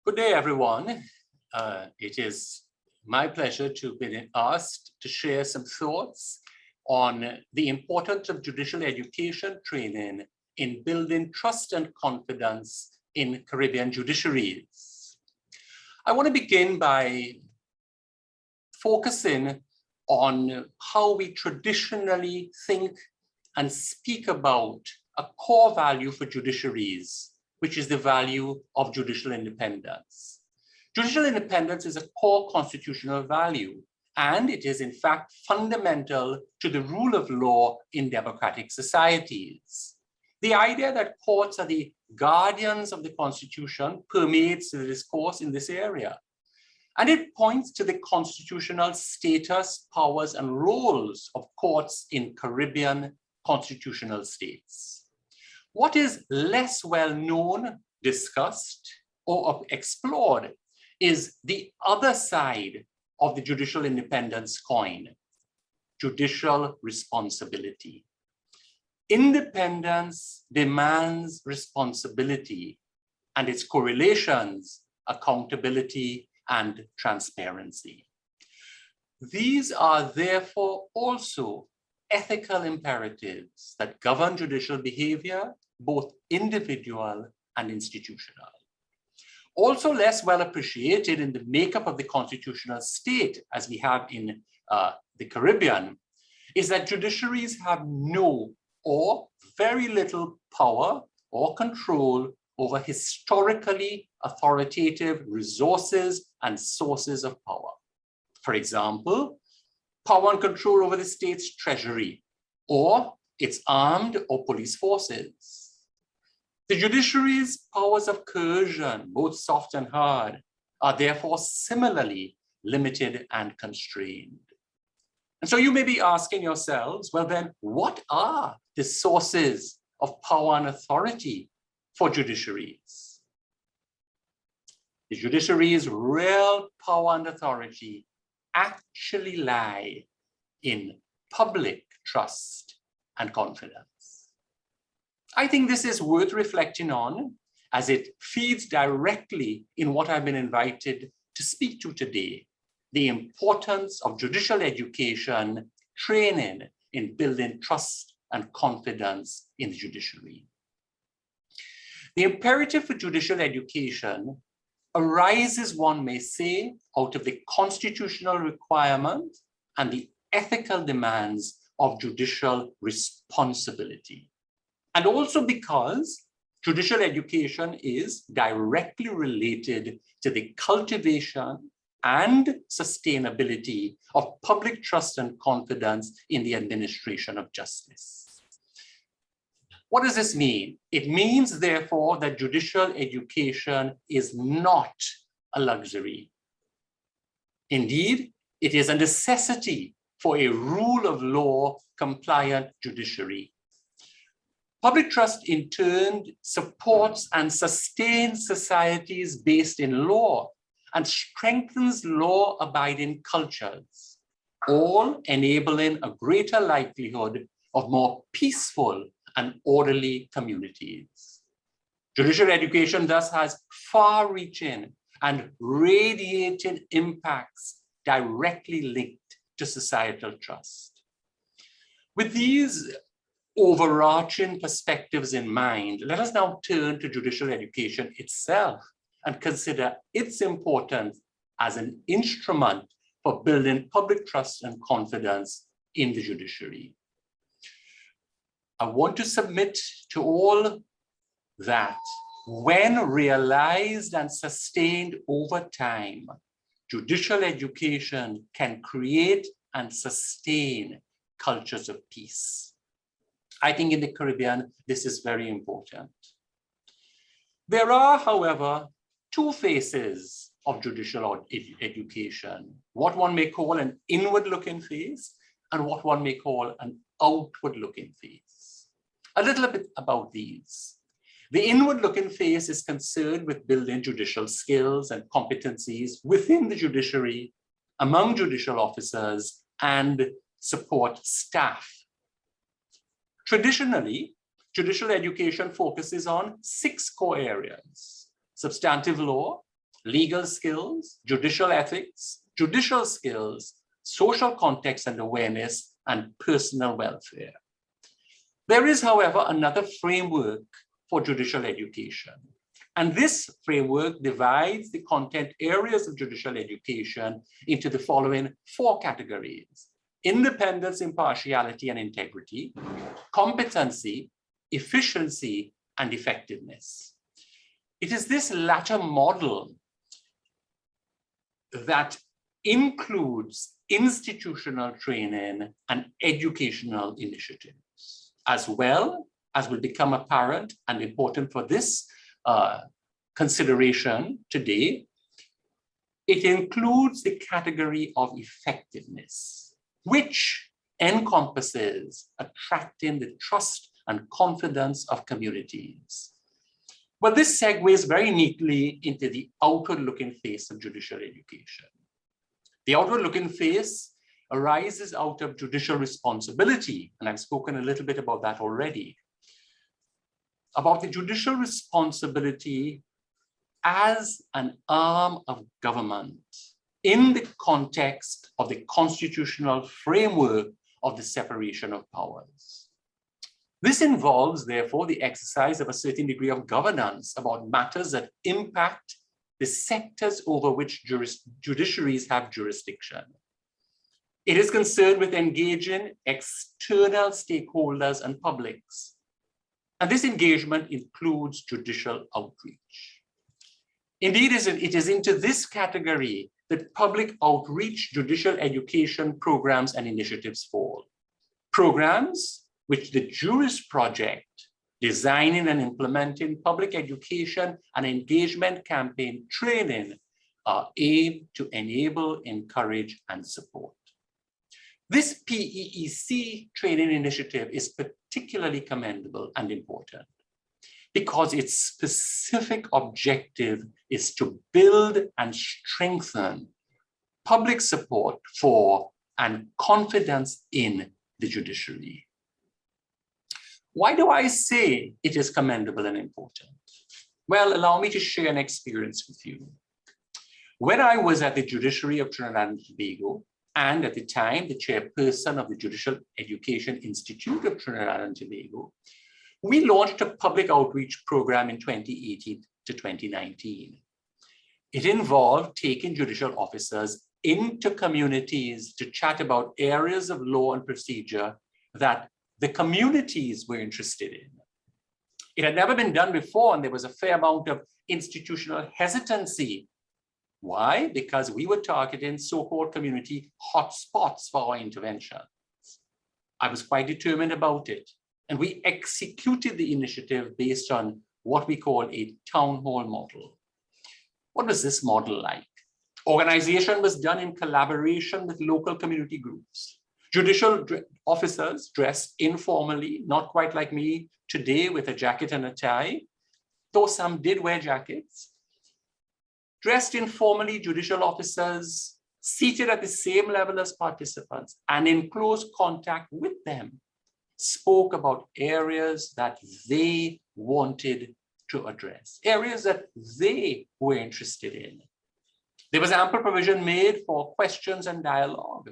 Good day, everyone. It is my pleasure to be asked to share some thoughts on the importance of judicial education training in building trust and confidence in Caribbean judiciaries. I want to begin by focusing on how we traditionally think and speak about a core value for judiciaries, which is the value of judicial independence. Judicial independence is a core constitutional value, and it is in fact fundamental to the rule of law in democratic societies. The idea that courts are the guardians of the Constitution permeates the discourse in this area. And it points to the constitutional status, powers, and roles of courts in Caribbean constitutional states. What is less well known, discussed, or explored is the other side of the judicial independence coin, judicial responsibility. Independence demands responsibility and its correlations, accountability, and transparency. These are therefore also ethical imperatives that govern judicial behavior, both individual and institutional. Also less well appreciated in the makeup of the constitutional state, as we have in the Caribbean, is that judiciaries have no or very little power or control over historically authoritative resources and sources of power. For example, power and control over the state's treasury or its armed or police forces. The judiciary's powers of coercion, both soft and hard, are therefore similarly limited and constrained. And so you may be asking yourselves, well then, what are the sources of power and authority for judiciaries? The judiciary's real power and authority actually lie in public trust and confidence. I think this is worth reflecting on as it feeds directly in what I've been invited to speak to today, the importance of judicial education training in building trust and confidence in the judiciary. The imperative for judicial education arises, one may say, out of the constitutional requirement and the ethical demands of judicial responsibility. And also because judicial education is directly related to the cultivation and sustainability of public trust and confidence in the administration of justice. What does this mean? It means, therefore, that judicial education is not a luxury. Indeed, it is a necessity for a rule of law compliant judiciary. Public trust, in turn, supports and sustains societies based in law and strengthens law-abiding cultures, all enabling a greater likelihood of more peaceful and orderly communities. Judicial education thus has far-reaching and radiating impacts directly linked to societal trust. With these overarching perspectives in mind, let us now turn to judicial education itself and consider its importance as an instrument for building public trust and confidence in the judiciary. I want to submit to all that when realized and sustained over time, judicial education can create and sustain cultures of peace. I think in the Caribbean, this is very important. There are, however, two phases of judicial education, what one may call an inward-looking phase and what one may call an outward-looking phase. A little bit about these. The inward-looking phase is concerned with building judicial skills and competencies within the judiciary, among judicial officers, and support staff. Traditionally, judicial education focuses on 6 core areas: substantive law, legal skills, judicial ethics, judicial skills, social context and awareness, and personal welfare. There is, however, another framework for judicial education. And this framework divides the content areas of judicial education into the following 4 categories: independence, impartiality, and integrity, competency, efficiency, and effectiveness. It is this latter model that includes institutional training and educational initiatives, as well as will become apparent and important for this consideration today. It includes the category of effectiveness, which encompasses attracting the trust and confidence of communities. Well, this segues very neatly into the outward-looking face of judicial education. The outward-looking face arises out of judicial responsibility, and I've spoken a little bit about that already, about the judicial responsibility as an arm of government in the context of the constitutional framework of the separation of powers. This involves, therefore, the exercise of a certain degree of governance about matters that impact the sectors over which judiciaries have jurisdiction. It is concerned with engaging external stakeholders and publics. And this engagement includes judicial outreach. Indeed, it is into this category that public outreach judicial education programs and initiatives fall. Programs which the JURIST project, designing and implementing public education and engagement campaign training, are aimed to enable, encourage, and support. This PEEC training initiative is particularly commendable and important because its specific objective is to build and strengthen public support for and confidence in the judiciary. Why do I say it is commendable and important? Well, allow me to share an experience with you. When I was at the Judiciary of Trinidad and Tobago, and at the time the chairperson of the Judicial Education Institute of Trinidad and Tobago, we launched a public outreach program in 2018 to 2019. It involved taking judicial officers into communities to chat about areas of law and procedure that the communities were interested in. It had never been done before, and there was a fair amount of institutional hesitancy. Why? Because we were targeting so-called community hotspots for our interventions. I was quite determined about it, and we executed the initiative based on what we call a town hall model. What was this model like? Organization was done in collaboration with local community groups. Judicial officers dressed informally, not quite like me today with a jacket and a tie, though some did wear jackets. Dressed informally, judicial officers seated at the same level as participants and in close contact with them spoke about areas that they wanted to address, areas that they were interested in. There was ample provision made for questions and dialogue.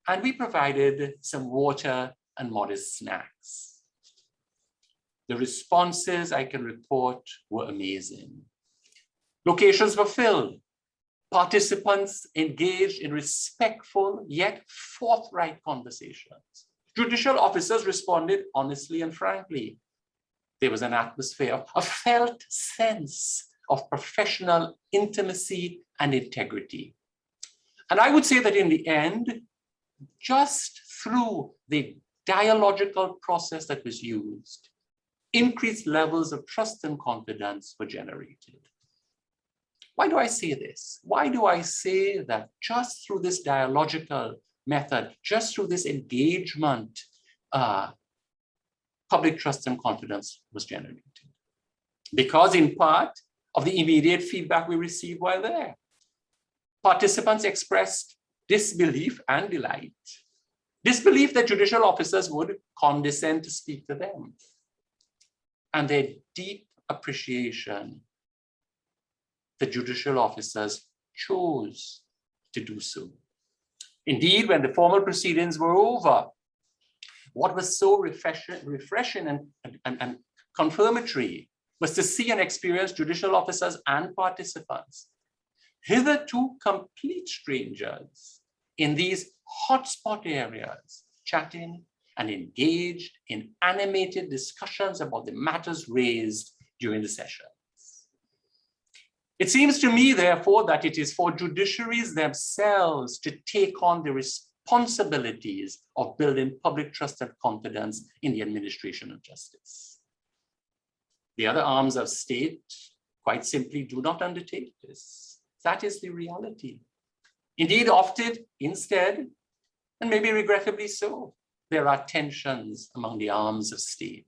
And we provided some water and modest snacks. The responses, I can report, were amazing. Locations were filled. Participants engaged in respectful yet forthright conversations. Judicial officers responded honestly and frankly. There was an atmosphere, a felt sense of professional intimacy and integrity. And I would say that in the end, just through the dialogical process that was used, increased levels of trust and confidence were generated. Why do I say this? Why do I say that just through this dialogical method, just through this engagement, public trust and confidence was generated? Because in part of the immediate feedback we received while there, participants expressed disbelief and delight. Disbelief that judicial officers would condescend to speak to them. And their deep appreciation the judicial officers chose to do so. Indeed, when the formal proceedings were over, what was so refreshing and confirmatory was to see and experience judicial officers and participants, hitherto complete strangers, in these hotspot areas, chatting and engaged in animated discussions about the matters raised during the sessions. It seems to me, therefore, that it is for judiciaries themselves to take on the responsibilities of building public trust and confidence in the administration of justice. The other arms of state, quite simply, do not undertake this. That is the reality. Indeed, often, instead, and maybe regrettably so, there are tensions among the arms of state.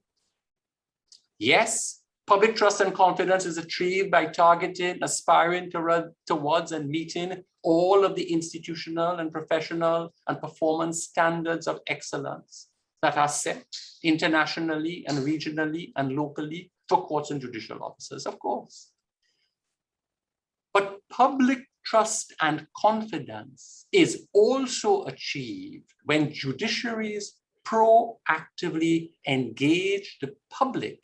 Yes, public trust and confidence is achieved by targeting, aspiring towards and meeting all of the institutional and professional and performance standards of excellence that are set internationally and regionally and locally for courts and judicial officers, of course. But public trust and confidence is also achieved when judiciaries proactively engage the public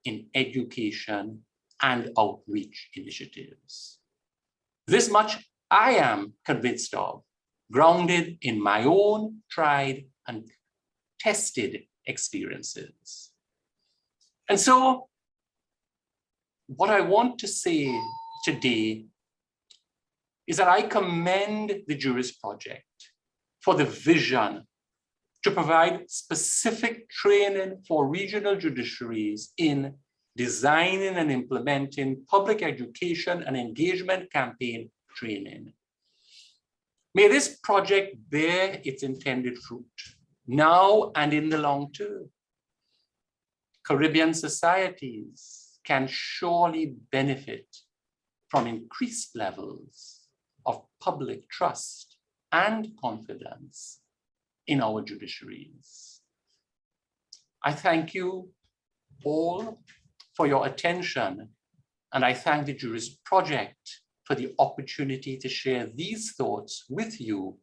in education and outreach initiatives. This much I am convinced of, grounded in my own tried and tested experiences. And so, what I want to say today is that I commend the JURIST project for the vision to provide specific training for regional judiciaries in designing and implementing public education and engagement campaign training. May this project bear its intended fruit now and in the long term. Caribbean societies can surely benefit from increased levels of public trust and confidence in our judiciaries. I thank you all for your attention, and I thank the JURIST project for the opportunity to share these thoughts with you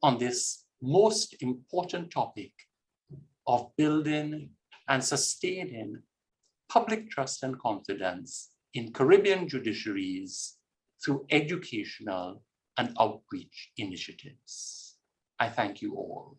on this most important topic of building and sustaining public trust and confidence in Caribbean judiciaries through educational and outreach initiatives. I thank you all.